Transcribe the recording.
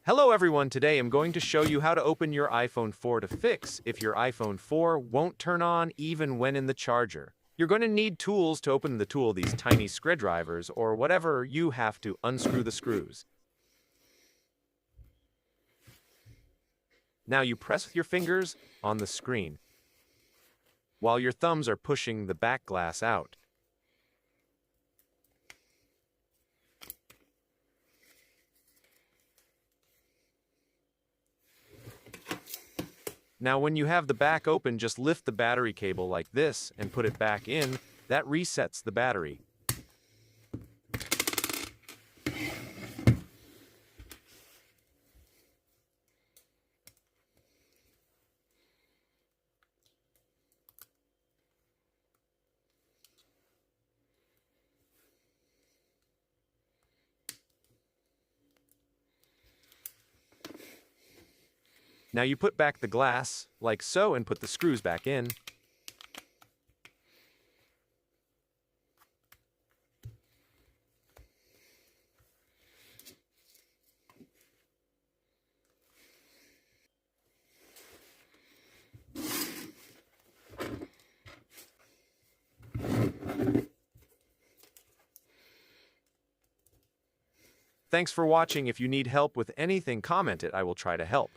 Hello everyone, today I'm going to show you how to open your iPhone 4 to fix if your iPhone 4 won't turn on even when in the charger. You're going to need tools to open the tool, these tiny screwdrivers or whatever you have to unscrew the screws. Now you press with your fingers on the screen while your thumbs are pushing the back glass out. Now when you have the back open, just lift the battery cable like this and put it back in. That resets the battery. Now you put back the glass, like so, and put the screws back in. Thanks for watching. If you need help with anything, comment it. I will try to help.